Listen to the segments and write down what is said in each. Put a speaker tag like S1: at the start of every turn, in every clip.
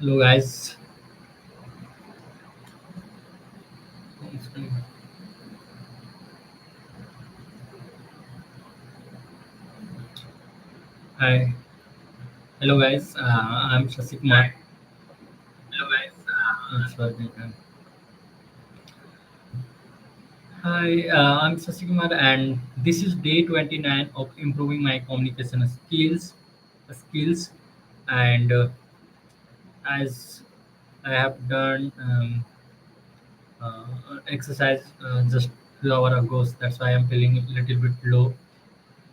S1: Hello guys. Hi. Hello guys. I'm Shashi Kumar. It's working. Hi, I'm Shashi Kumar, and this is day 29 of improving my communication skills, and as I have done exercise just 2 hours ago, that's why I'm feeling a little bit low.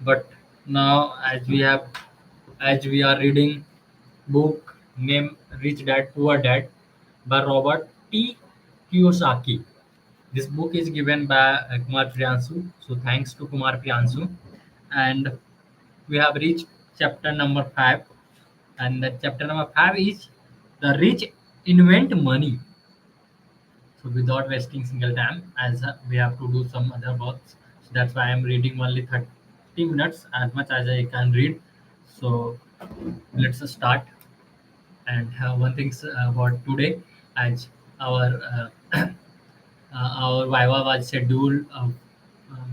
S1: But now, as we are reading book named Rich Dad Poor Dad by Robert T. Kiyosaki. This book is given by Kumar Priyansu. So thanks to Kumar Priyansu. And we have reached chapter number 5. And the chapter number 5 is The Rich Invent Money. So without wasting single time, as we have to do some other works. So that's why I'm reading only 30 minutes as much as I can read. So let's start. And one thing about today, as our our Viva was scheduled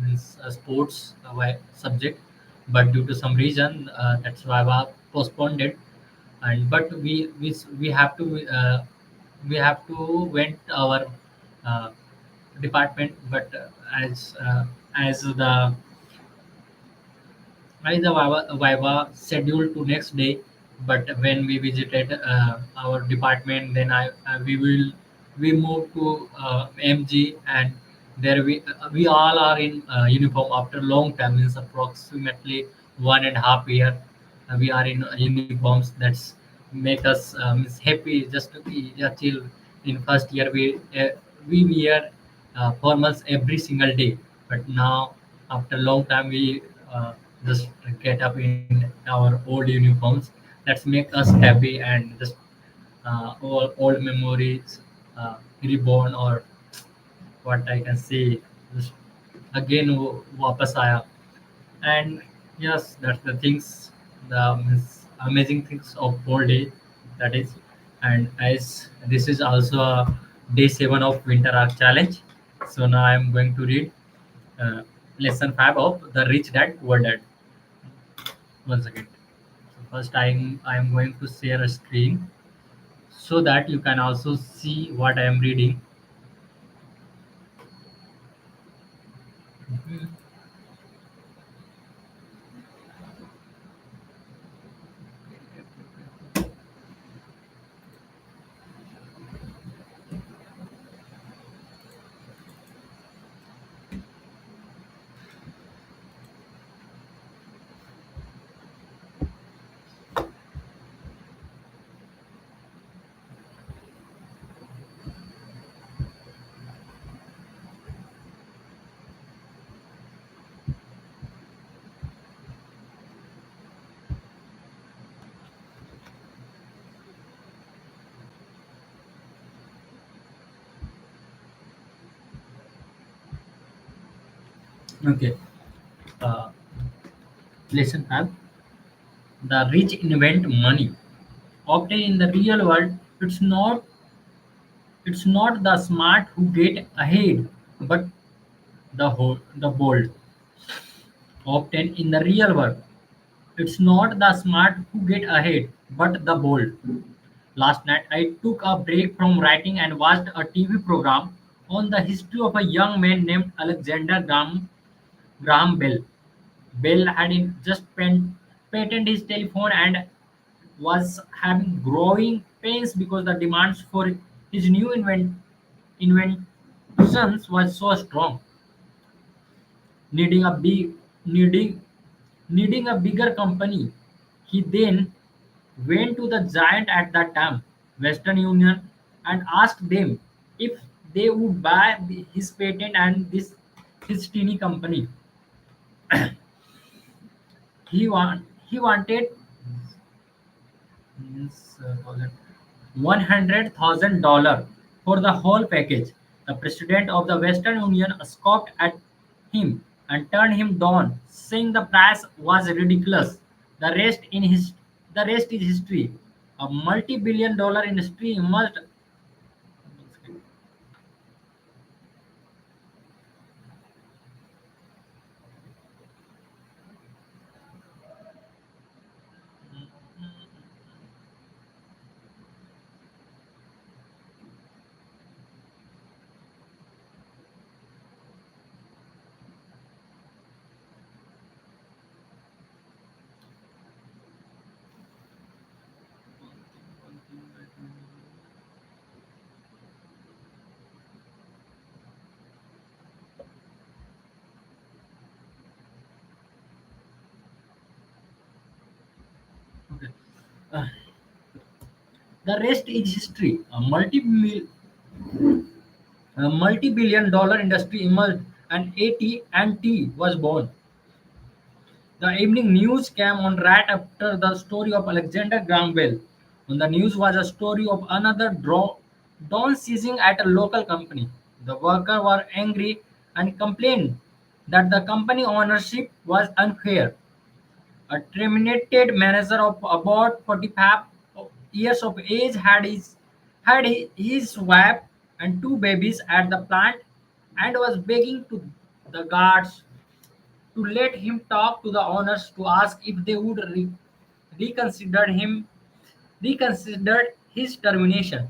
S1: means sports subject, but due to some reason that's Viva postponed it. And but we have to went our uh, department, but as the Viva scheduled to next day, but when we visited our department, then we moved to MG, and there we all are in uniform after long time, means approximately 1.5 year. We are in uniforms. That's make us means happy just to be chill. In first year we wear formals every single day, but now after long time we just get up in our old uniforms. That's make us happy, and just all old memories reborn, or what I can say, just again wapas aaya. And yes, that's the things, the amazing things of whole day, that is. And as this is also a day 7 of winter arc challenge, so now I'm going to read uh, lesson 5 of The Rich Dad Poor Dad once again. So first I am going to share a screen so that you can also see what I am reading. Okay. uh, Lesson 5: The rich invent money. Often in the real world, it's not the smart who get ahead, but the bold. Often in the real world, it's not the smart who get ahead, but the bold. Last night, I took a break from writing and watched a TV program on the history of a young man named Alexander Graham Bell. Bell had just patented his telephone and was having growing pains because the demands for his new inventions was so strong, needing a big needing needing a bigger company. He then went to the giant at that time, Western Union, and asked them if they would buy his patent and this his teeny company. He wanted means, $100,000 for the whole package. The president of the Western Union scoffed at him and turned him down, saying the price was ridiculous. The rest in his the rest is history. A multi-billion dollar industry emerged. Okay. Uh, the rest is history. A multi-billion dollar industry emerged and AT&T was born. The evening news came on right after the story of Alexander Graham Bell. On the news was a story of another dawn seizing at a local company. The workers were angry and complained that the company ownership was unfair. A terminated manager of about 45 years of age had his wife and two babies at the plant and was begging to the guards to let him talk to the owners to ask if they would reconsider him reconsider his termination.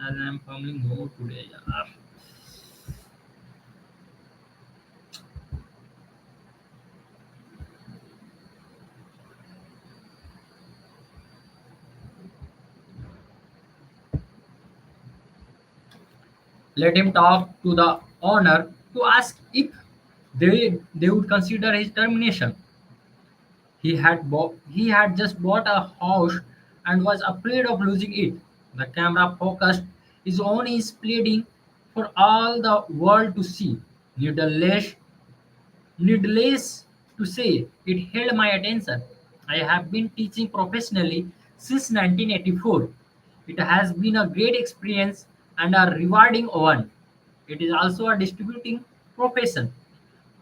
S1: As I am fumbling more today, yaar. Let him talk to the owner to ask if they would consider his termination. He had just bought a house and was afraid of losing it. The camera focused is on his pleading for all the world to see. Needless, needless to say, it held my attention. I have been teaching professionally since 1984. It has been a great experience and a rewarding one. It is also a distributing profession,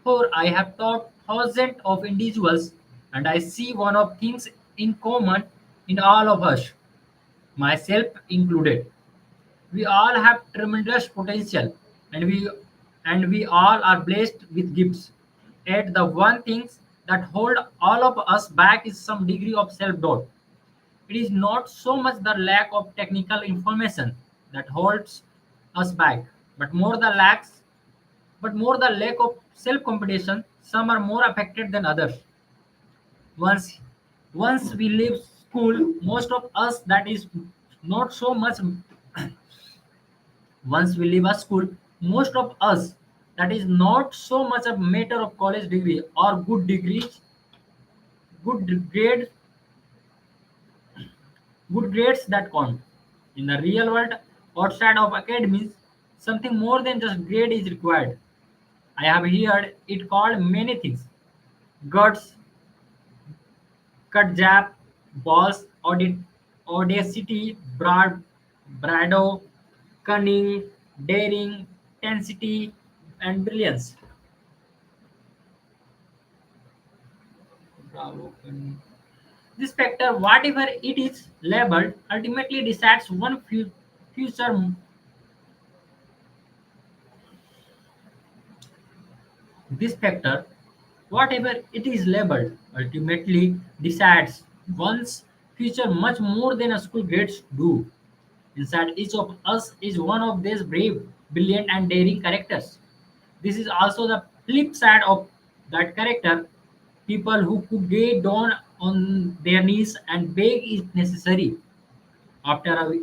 S1: for I have taught thousands of individuals, and I see one of things in common in all of us, myself included. We all have tremendous potential, and we all are blessed with gifts. Yet the one thing that hold all of us back is some degree of self-doubt. It is not so much the lack of technical information that holds us back, but more the lack of self-competition. Some are more affected than others. Once once we leave school, most of us that is not so much once we leave a school, most of us that is not so much a matter of college degree or good grades that count. In the real world, outside of academies, something more than just grade is required. I have heard it called many things: guts, cut jab, balls, audacity, brado, cunning, daring, intensity, and brilliance. Bravo, cunning. This factor, whatever it is labeled, ultimately decides one future. This factor, whatever it is labeled, ultimately decides one's future much more than a school grades do. Inside each of us is one of these brave, brilliant, and daring characters. This is also the flip side of that character. People who could get down on their knees and beg if necessary. After a,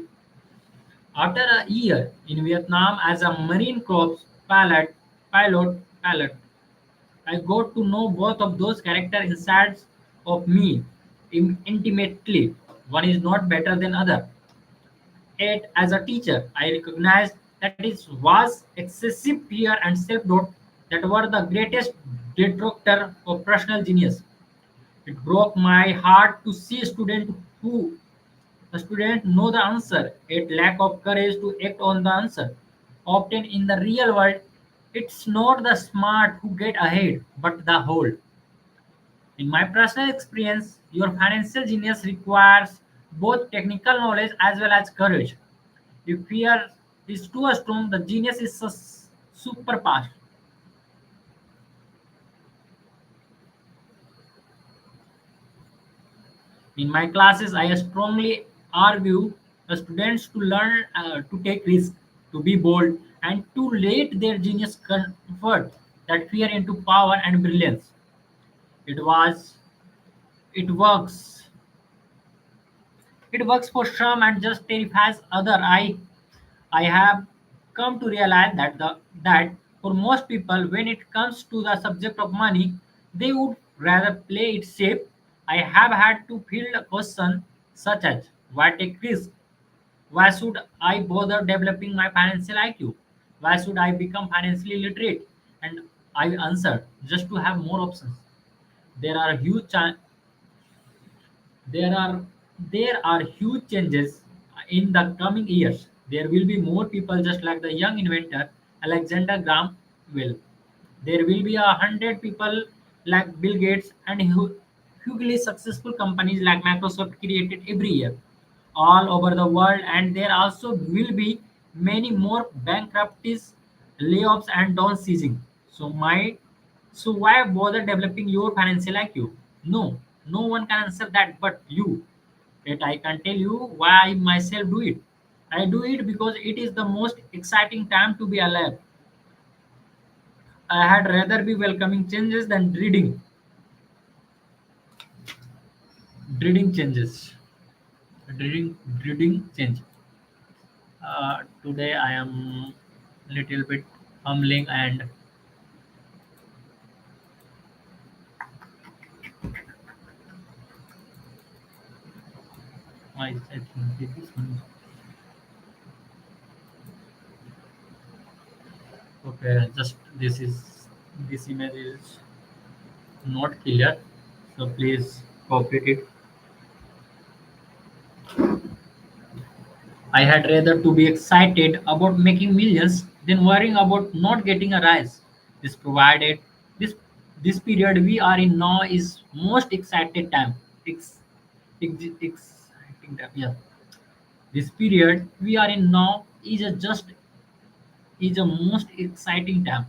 S1: after a year in Vietnam as a Marine Corps pilot, I got to know both of those characters inside of me intimately. One is not better than other. Yet, as a teacher, I recognized that it was excessive fear and self-doubt that were the greatest detractor of personal genius. It broke my heart to see a student know the answer, yet lack of courage to act on the answer. Often in the real world, it's not the smart who get ahead, but the whole. In my personal experience, your financial genius requires both technical knowledge as well as courage. If fear is too strong, the genius is super fast. In my classes, I strongly argue the students to learn to take risks, to be bold, and to let their genius convert that fear into power and brilliance. It was, it works. It works for some and just terrifies other. I have come to realize that for most people, when it comes to the subject of money, they would rather play it safe. I have had to field a question such as why take risk? Why should I bother developing my financial IQ? Why should I become financially literate? And I answered just to have more options. There are huge there are there are huge changes in the coming years. There will be more people just like the young inventor Alexander Graham Bell. There will be 100 people like Bill Gates and hugely successful companies like Microsoft created every year all over the world, and there also will be many more bankruptcies, layoffs, and downsizing. So so why bother developing your financial IQ? No, no one can answer that but you. Yet I can tell you why I myself do it. I do it because it is the most exciting time to be alive. I had rather be welcoming changes than dreading changes. Dreading change. Today I am little bit humbling and I think okay. Just this image is not clear, so please cooperate it. I had rather to be excited about making millions than worrying about not getting a rise. This provided this this period we are in now is most excited time. Exciting time. Yeah. This period we are in now is a most exciting time,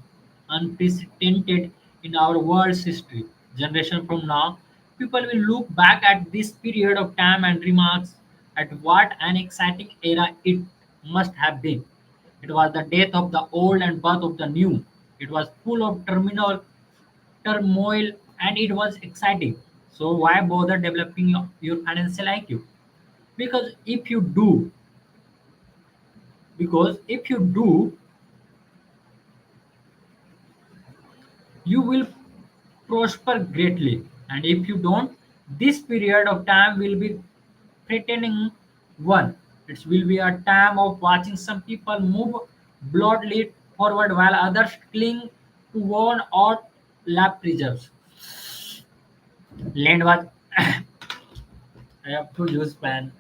S1: unprecedented in our world's history. Generation from now, people will look back at this period of time and remarks at what an exciting era it must have been. It was the death of the old and birth of the new. It was full of turmoil, and it was exciting. So why bother developing your financial IQ? Because if you do, because if you do, you will prosper greatly. And if you don't, this period of time will be threatening one. It will be a time of watching some people move blindly forward while others cling to worn or lap preserves. Land was I have to use pen.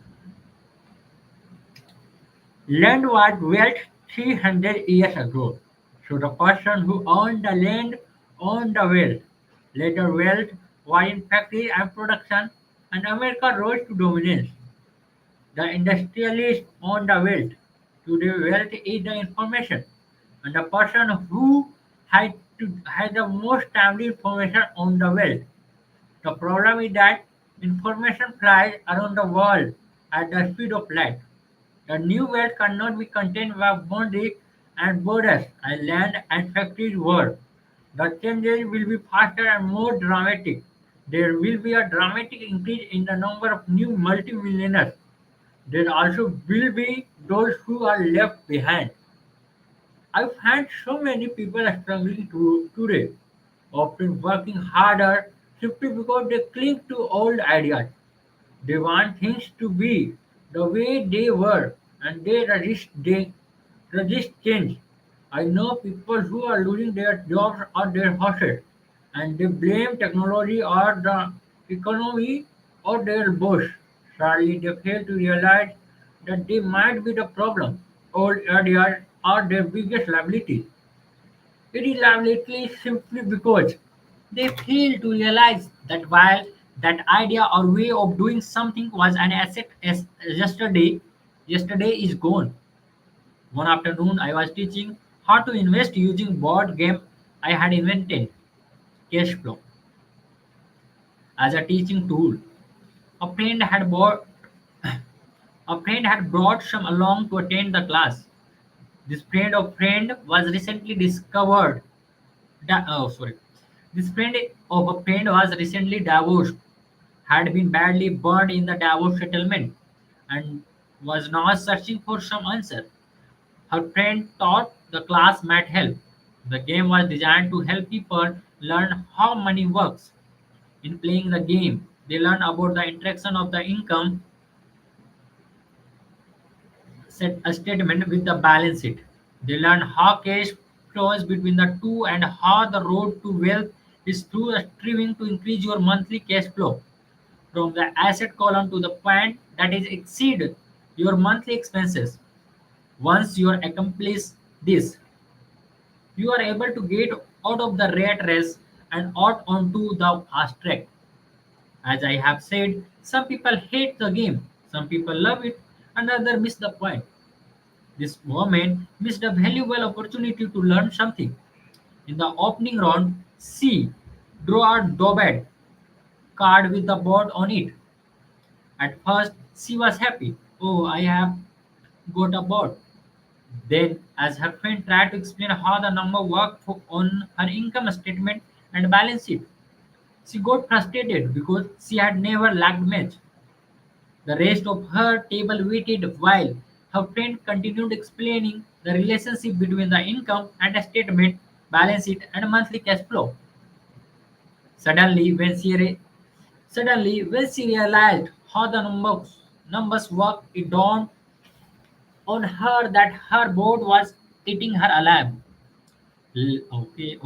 S1: Land was built 300 years ago. So the person who owned the land owned the wealth. Later wealth was in factory and production, and America rose to dominance. The industrialist owned the wealth. Today wealth is the information. And the person who had the most timely information on the wealth. The problem is that information flies around the world at the speed of light. The new world cannot be contained by boundaries and borders and land and factories world. The changes will be faster and more dramatic. There will be a dramatic increase in the number of new multimillionaires. There also will be those who are left behind. I find so many people are struggling today, often working harder simply because they cling to old ideas. They want things to be the way they were, and they resist change. I know people who are losing their jobs or their houses, and they blame technology or the economy or their boss. Sadly, they fail to realize that they might be the problem. Old ideas are their biggest liability. It is liability simply because They fail to realize that while that idea or way of doing something was an asset as yesterday is gone. One afternoon, I was teaching how to invest using board game I had invented, cash flow, as a teaching tool. A friend had bought a friend had brought some along to attend the class. This friend was recently discovered. Oh, sorry. This friend of a friend was recently divorced, had been badly burned in the divorce settlement, and was now searching for some answer. Her friend thought the class might help. The game was designed to help people learn how money works. In playing the game, they learn about the interaction of the income set a statement with the balance sheet. They learn how cash flows between the two and how the road to wealth is through striving to increase your monthly cash flow from the asset column to the point that is exceed your monthly expenses. Once you accomplish this, you are able to get out of the rat race and out onto the fast track. As I have said, some people hate the game, some people love it, and others miss the point. This woman missed a valuable opportunity to learn something. In the opening round, she drew a Dobad card with the board on it. At first, she was happy. Oh, I have got a board. Then, as her friend tried to explain how the number worked on her income statement and balance sheet, she got frustrated because she had never lacked much. The rest of her table waited while her friend continued explaining the relationship between the income and statement, balance sheet, and monthly cash flow. Suddenly, when she realized how the numbers work, it dawned on her that her board was eating her alive. Okay.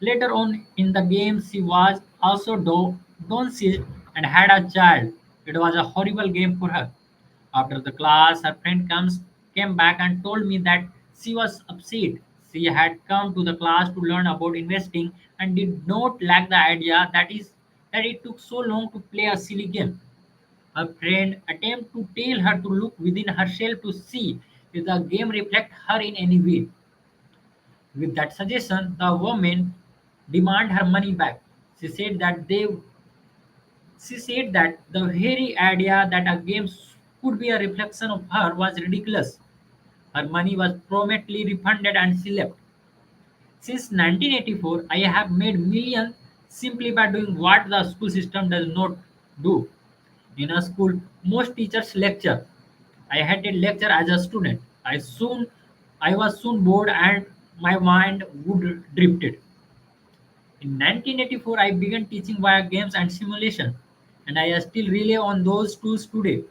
S1: Later on in the game, she was also downsized and had a child. It was a horrible game for her. After the class, her friend came back and told me that she was upset. She had come to the class to learn about investing and did not like the idea that it took so long to play a silly game. Her friend attempted to tell her to look within herself to see if the game reflected her in any way. With that suggestion, the woman demanded her money back. She said that they she said that the very idea that a game could be a reflection of her was ridiculous. Her money was promptly refunded and she left. Since 1984, I have made millions simply by doing what the school system does not do. In a school, most teachers lecture. I hated lecture as a student. I was soon bored and my mind would drifted. In 1984, I began teaching via games and simulation, and I still rely on those tools today.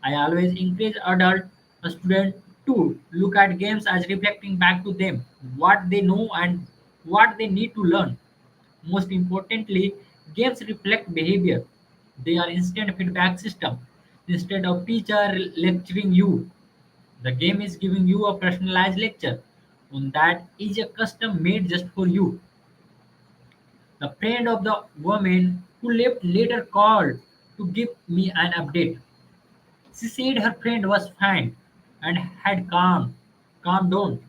S1: I always encourage adult students to look at games as reflecting back to them what they know and what they need to learn. Most importantly, games reflect behavior. They are instant feedback system. Instead of teacher lecturing you, the game is giving you a personalized lecture on that is a custom made just for you. The friend of the woman who left later called to give me an update. She said her friend was fine and had calmed down.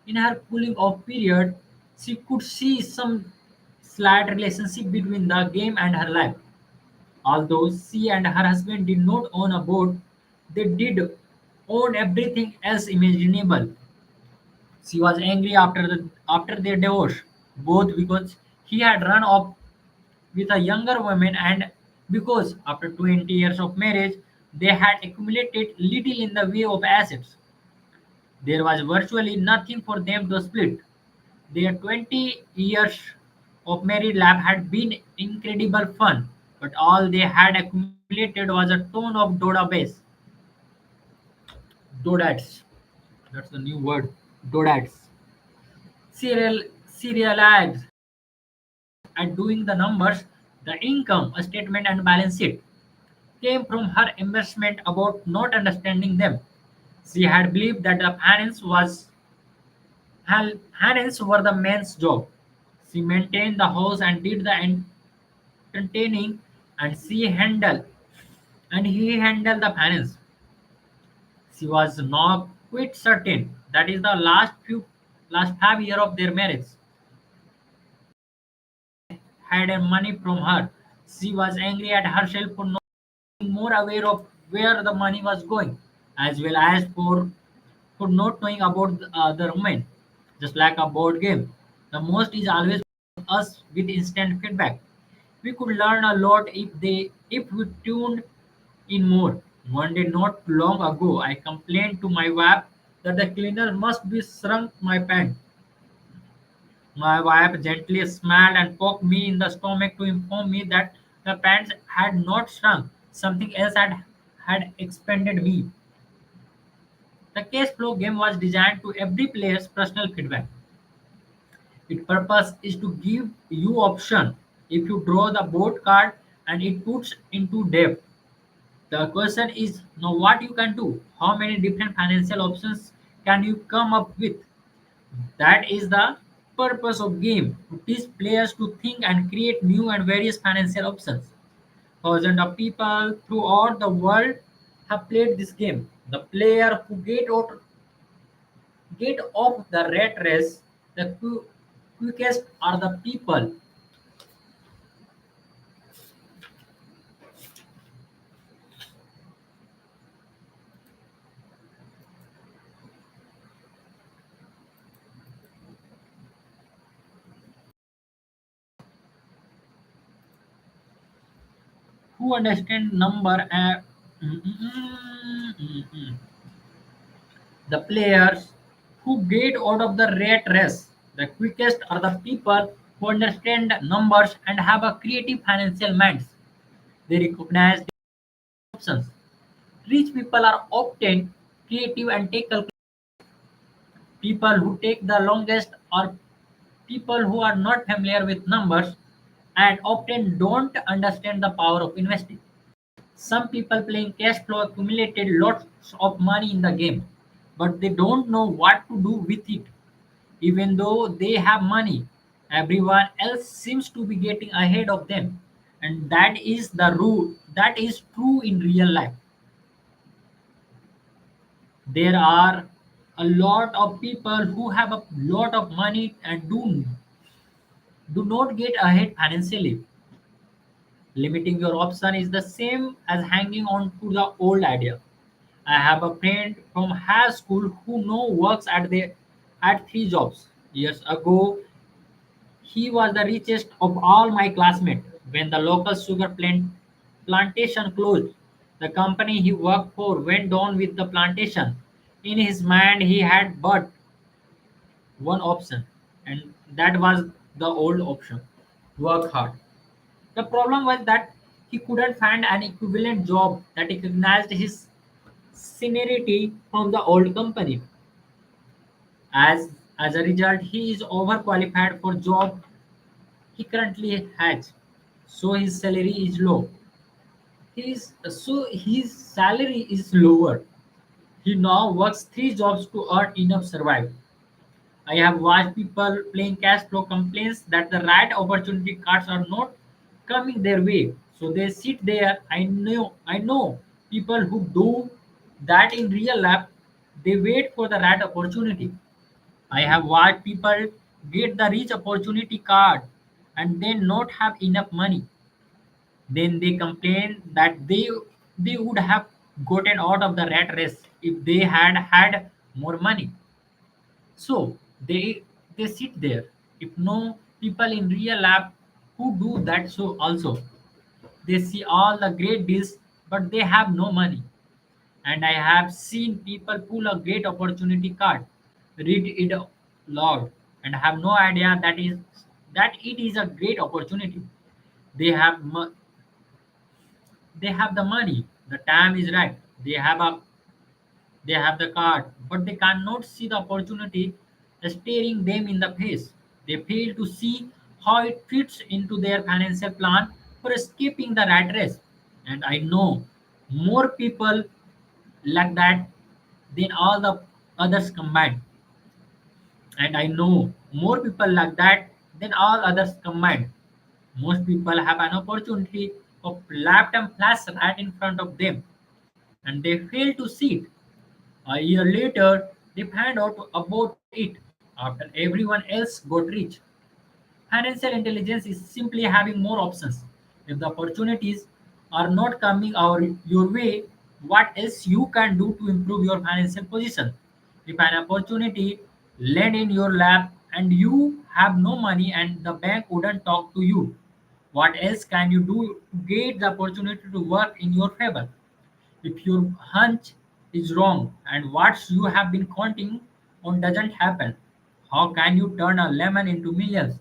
S1: In her cooling off period, she could see some slight relationship between the game and her life. Although she and her husband did not own a boat, they did own everything else imaginable. She was angry after their divorce, both because he had run off with a younger woman and because after 20 years of marriage they had accumulated little in the way of assets. There was virtually nothing for them to split. Their 20 years of married life had been incredible fun, but all they had accumulated was a ton of database. Dodads. That's the new word. Dodads. Serial serialized at doing the numbers. The income statement and balance sheet came from her embarrassment about not understanding them. She had believed that the finance were the man's job. She maintained the house and did the entertaining, and he handled the finance. She was now quite certain that is the last 5 years of their marriage had money from her. She was angry at herself for not being more aware of where the money was going, as well as for not knowing about the woman. Just like a board game, the most is always us with instant feedback. We could learn a lot if we tuned in more. One day not long ago, I complained to my wife that the cleaner must be shrunk my pants. My wife gently smiled and poked me in the stomach to inform me that the pants had not shrunk. Something else had expanded me. The cash flow game was designed to every player's personal feedback. Its purpose is to give you option. If you draw the board card and it puts into debt, the question is now what you can do. How many different financial options can you come up with? That is the purpose of game to teach players to think and create new and various financial options. Thousands of people throughout the world have played this game. The player who get off the rat race the quickest are the people who understand number and mm, mm, mm, mm, mm. The players who get out of the rat race the quickest are the people who understand numbers and have a creative financial minds. They recognize the options. Rich people are often creative and take calculations. People who take the longest are people who are not familiar with numbers and often don't understand the power of investing. Some people playing cash flow accumulated lots of money in the game, but they don't know what to do with it. Even though they have money, everyone else seems to be getting ahead of them. And that is the rule. That is true in real life. There are a lot of people who have a lot of money and do not get ahead financially. Limiting your option is the same as hanging on to the old idea. I have a friend from high school who now works at three jobs. Years ago, he was the richest of all my classmates. When the local plantation closed, the company he worked for went down with the plantation. In his mind, he had but one option, and that was the old option: work hard. The problem was that he couldn't find an equivalent job that recognized his seniority from the old company. As a result, he is overqualified for job he currently has. So his salary is low. His salary is lower. He now works three jobs to earn enough survive. I have watched people playing cash flow complaints that the right opportunity cards are not coming their way. So they sit there. I know people who do that in real life. They wait for the right opportunity. I have watched people get the rich opportunity card and then not have enough money. Then they complain that they would have gotten out of the rat race if they had had more money. So they sit there. If no people in real life who do that so also. They see all the great deals but they have no money. And I have seen people pull a great opportunity card, read it loud, and have no idea that it is a great opportunity. They have they have the money, the time is right. They have the card, but they cannot see the opportunity staring them in the face. They fail to see how it fits into their financial plan. for escaping the rat race. And I know more people like that than all the others combined. And I know more people like that than all others combined. Most people have an opportunity of lifetime flash right in front of them, and they fail to see it. A year later, they find out about it after everyone else got rich. Financial intelligence is simply having more options. If the opportunities are not coming your way, what else you can do to improve your financial position? If an opportunity land in your lap and you have no money and the bank wouldn't talk to you, what else can you do to get the opportunity to work in your favor? If your hunch is wrong and what you have been counting on doesn't happen, how can you turn a lemon into millions?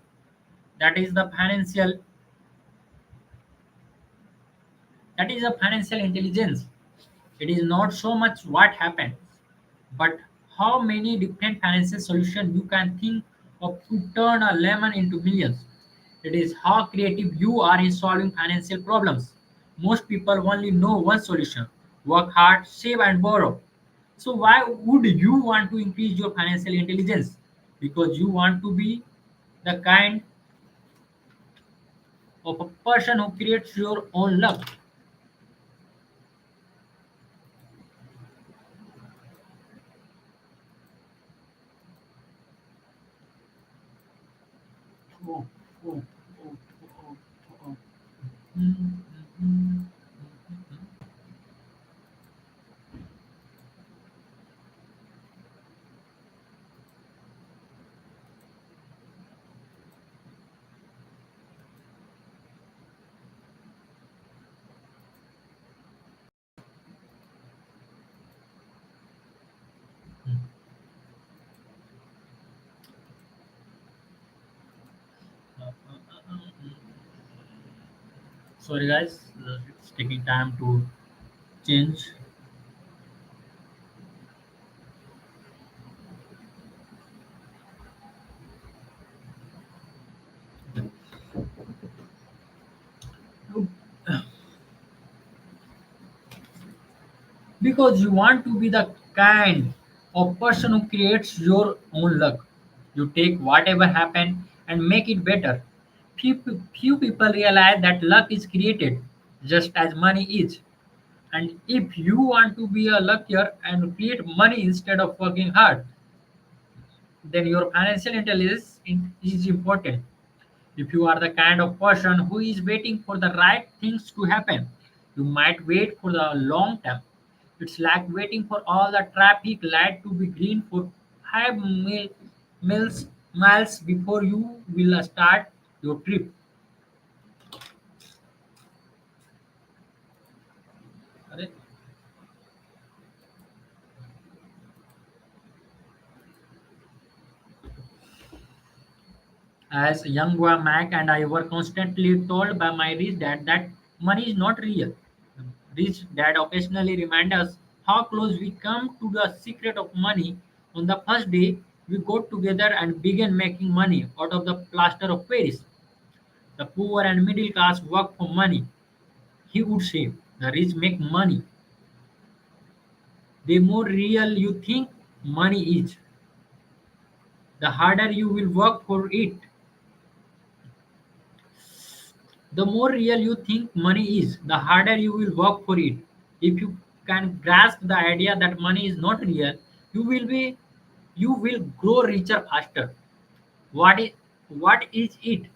S1: That is the financial intelligence. It is not so much what happened, but how many different financial solutions you can think of to turn a lemon into millions. It is how creative you are in solving financial problems. Most people only know one solution: work hard, save, and borrow. So, why would you want to increase your financial intelligence? Because you want to be the kind of a person who creates your own luck. Oh, oh, oh, oh, oh. Mm, mm, mm. Sorry, guys, it's taking time to change. Because you want to be the kind of person who creates your own luck. You take whatever happened and make it better. Few people realize that luck is created just as money is. And if you want to be a luckier and create money instead of working hard, then your financial intelligence is important. If you are the kind of person who is waiting for the right things to happen, you might wait for the long term. It's like waiting for all the traffic light to be green for 5 miles before you will start your trip. अरे, as a young boy, Mac and I were constantly told by my rich dad that money is not real. Rich dad occasionally remind us how close we come to the secret of money. On the first day, we got together and began making money out of the plaster of Paris. The poor and middle class work for money. He would say, the rich make money. The more real you think money is, the harder you will work for it. The more real you think money is, the harder you will work for it. If you can grasp the idea that money is not real, you will be you will grow richer faster. What is what is it?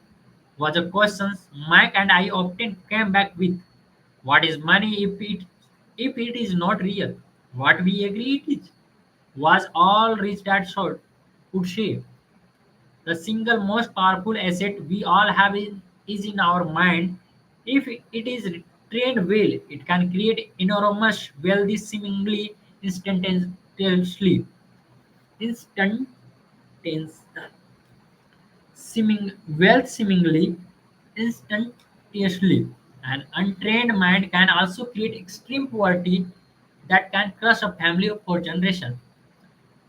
S1: Was a question Mike and I often came back with. What is money if it is not real? What we agree it is was all rich dad short could say. The single most powerful asset we all have is in our mind. If it is trained well, it can create enormous wealth seemingly instantaneously. Instantaneous seemingly instantaneously. An untrained mind can also create extreme poverty that can crush a family for generations.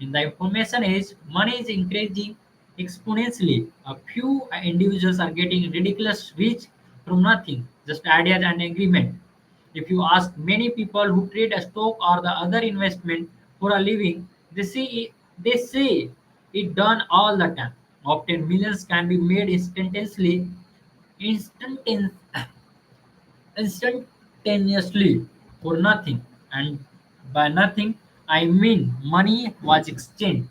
S1: In the information age, money is increasing exponentially. A few individuals are getting ridiculous rich from nothing just ideas and agreement. If you ask many people who trade a stock or the other investment for a living, they say it done all the time. Often millions can be made instantaneously, instantaneously for nothing. And by nothing, I mean money was exchanged.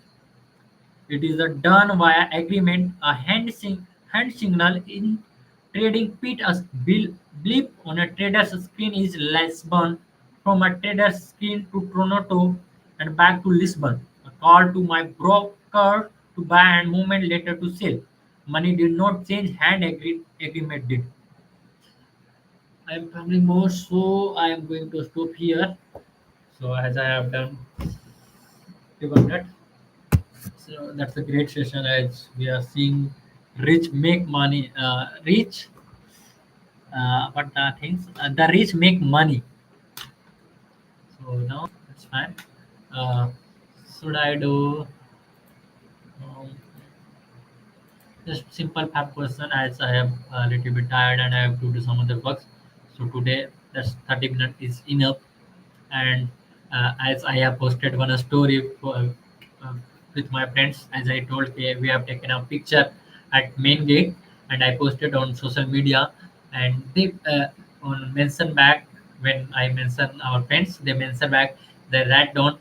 S1: It is a done via agreement. A hand signal in trading pit a blip on a trader's screen is Lisbon, from a trader's screen to Toronto and back to Lisbon. A call to my broker to buy and moment later to sell. Money did not change, agreement did. I am coming more, so I am going to stop here. So as I have done 200. So that's a great session as we are seeing rich make money. What the things? The rich make money. So now it's fine. Uh, should I do um, just simple fact question as I am a little bit tired and I have to do some other works. So today that's 30 minutes is enough. And as I have posted one story uh, with my friends, as I told, we have taken a picture at main gate, and I posted on social media, and they on mention back when I mention our friends, they mention back they write down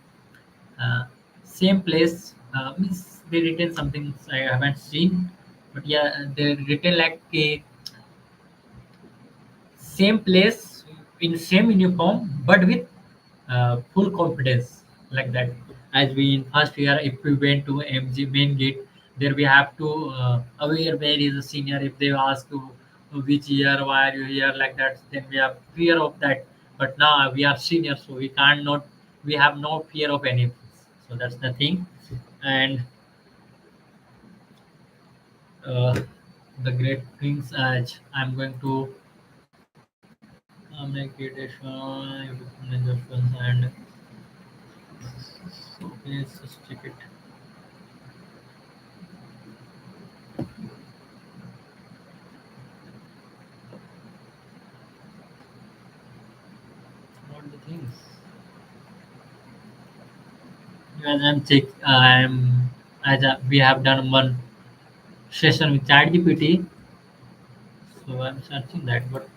S1: uh, same place. Means they written something I haven't seen, but yeah, they written like a same place in same uniform but with full confidence like that. As we in first year, if we went to MG main gate, there we have to aware where is the senior. If they ask you which year, why are you here, like that, then we have fear of that. But now we are senior, so we can't not, we have no fear of anything. So that's the thing. And uh, the great things as I'm going to make it and okay, let's just check it. What the things? As I'm check, I'm as we have done one session with ChatGPT, so I'm searching that, but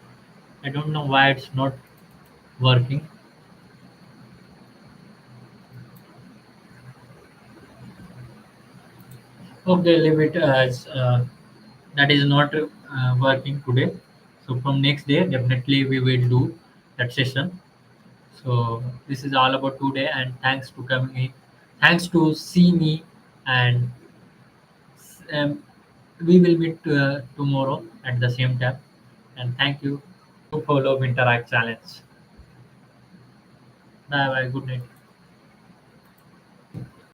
S1: I don't know why it's not working. Okay, leave it as that is not working today. So from next day, definitely we will do that session. So this is all about today, and thanks to coming in, thanks to see me, and um, we will meet tomorrow at the same time. And thank you to follow Interact Challenge. Bye bye. Good night.